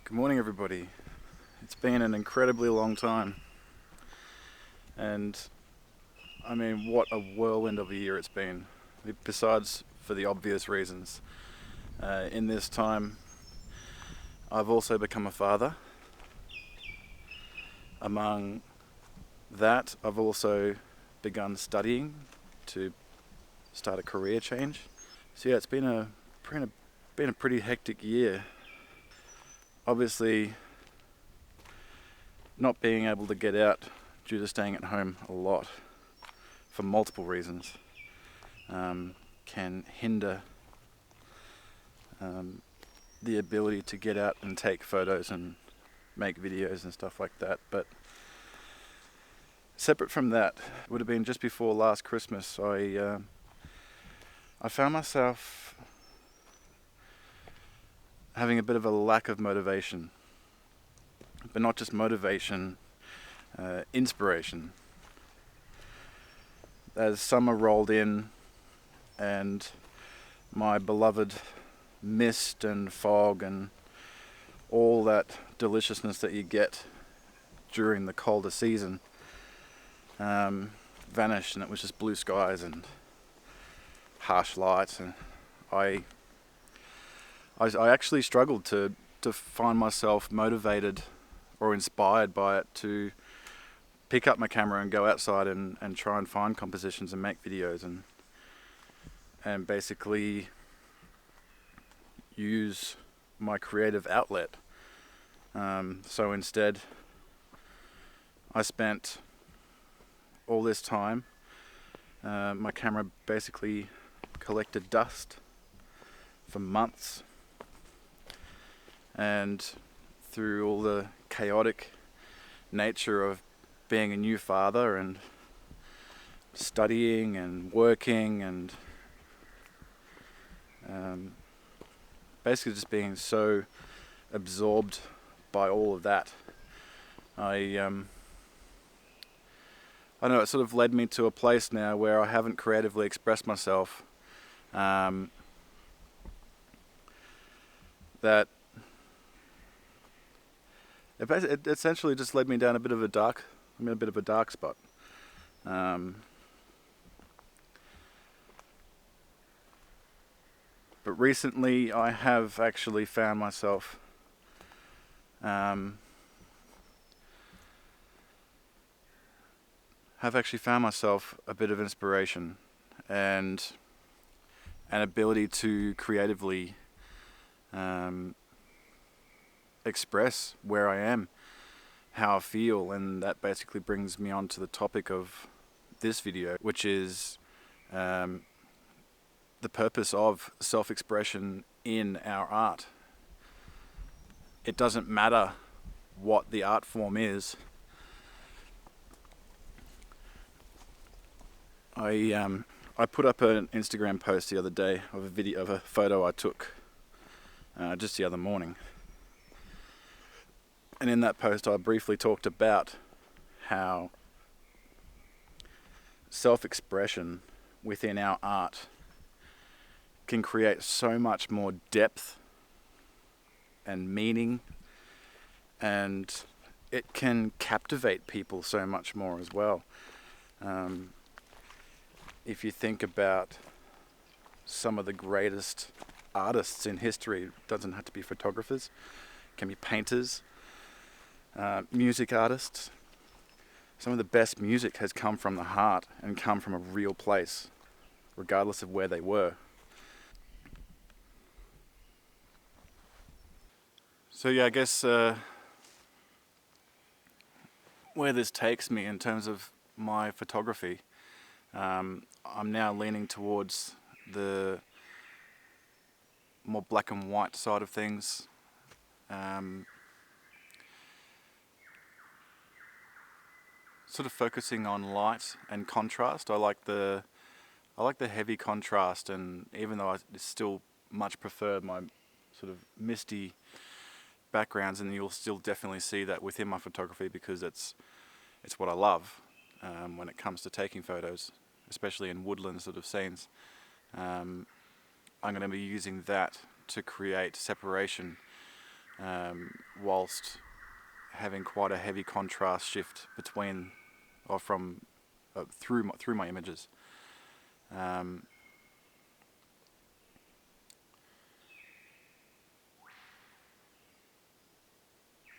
Good morning, everybody. It's been an incredibly long time, and I mean, what a whirlwind of a year it's been, besides for the obvious reasons. In this time, I've also become a father. Among that, I've also begun studying to start a career change. So yeah, it's been a pretty hectic year. Obviously, not being able to get out due to staying at home a lot for multiple reasons can hinder the ability to get out and take photos and make videos and stuff like that. But separate from that, it would have been just before last Christmas, I found myself having a bit of a lack of motivation, but not just motivation, inspiration. As summer rolled in and my beloved mist and fog and all that deliciousness that you get during the colder season vanished, and it was just blue skies and harsh lights, and I actually struggled to find myself motivated or inspired by it to pick up my camera and go outside and try and find compositions and make videos and basically use my creative outlet. So instead, I spent all this time, my camera basically collected dust for months. And through all the chaotic nature of being a new father and studying and working and basically just being so absorbed by all of that, I know it sort of led me to a place now where I haven't creatively expressed myself. That it essentially just led me down a bit of a dark spot. But recently I have actually found myself a bit of inspiration and an ability to creatively express where I am, how I feel, and that basically brings me on to the topic of this video, which is the purpose of self-expression in our art. It doesn't matter what the art form is. I put up an Instagram post the other day of a photo I took just the other morning. And in that post I briefly talked about how self-expression within our art can create so much more depth and meaning, and it can captivate people so much more as well. If you think about some of the greatest artists in history, it doesn't have to be photographers, it can be painters, music artists. Some of the best music has come from the heart and come from a real place, regardless of where they were. So yeah, I guess where this takes me in terms of my photography, I'm now leaning towards the more black and white side of things. Sort of focusing on light and contrast. I like the heavy contrast, and even though I still much prefer my sort of misty backgrounds, and you'll still definitely see that within my photography because it's what I love when it comes to taking photos, especially in woodland sort of scenes. I'm going to be using that to create separation whilst having quite a heavy contrast shift between or from through my images.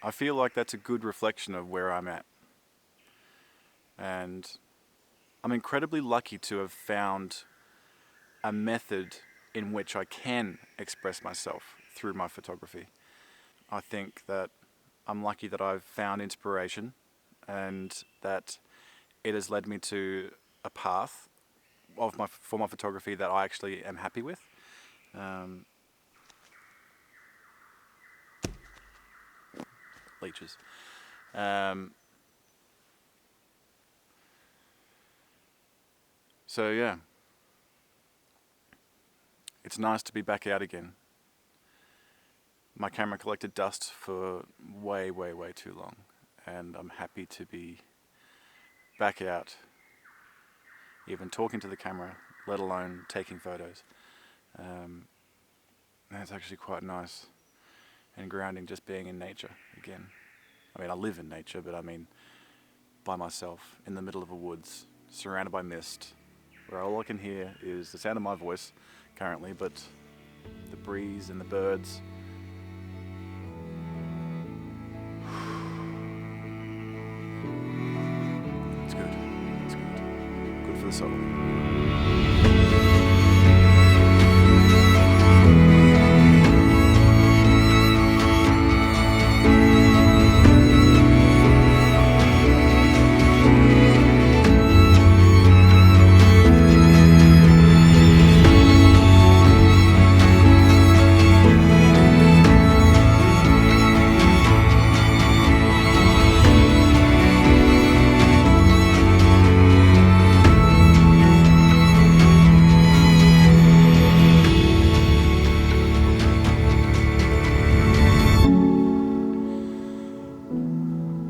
I feel like that's a good reflection of where I'm at, and I'm incredibly lucky to have found a method in which I can express myself through my photography. I think that I'm lucky that I've found inspiration and that it has led me to a path for my photography that I actually am happy with. Leeches. So yeah, it's nice to be back out again. My camera collected dust for way too long, and I'm happy to be back out, even talking to the camera, let alone taking photos. And it's actually quite nice and grounding just being in nature again. I mean, I live in nature, but I mean by myself in the middle of a woods, surrounded by mist, where all I can hear is the sound of my voice currently, but the breeze and the birds. It's good. It's good. Good for the soul.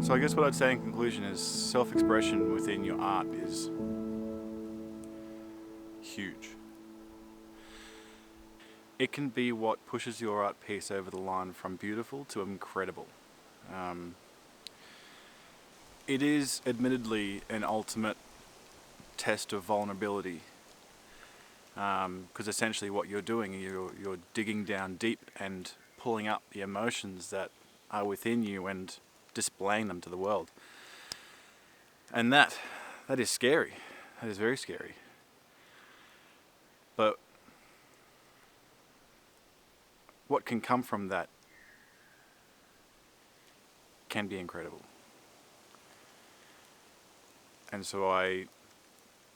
So I guess what I'd say in conclusion is self-expression within your art is huge. It can be what pushes your art piece over the line from beautiful to incredible. It is admittedly an ultimate test of vulnerability, because essentially what you're doing, you're digging down deep and pulling up the emotions that are within you and displaying them to the world. And that is scary. That is very scary. But what can come from that can be incredible. And so I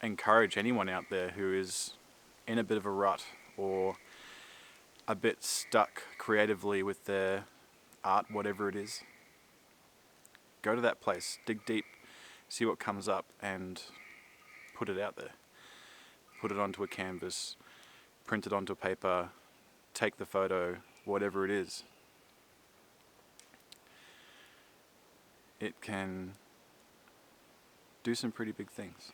encourage anyone out there who is in a bit of a rut or a bit stuck creatively with their art, whatever it is, go to that place, dig deep, see what comes up, and put it out there. Put it onto a canvas, print it onto paper, take the photo, whatever it is. It can do some pretty big things.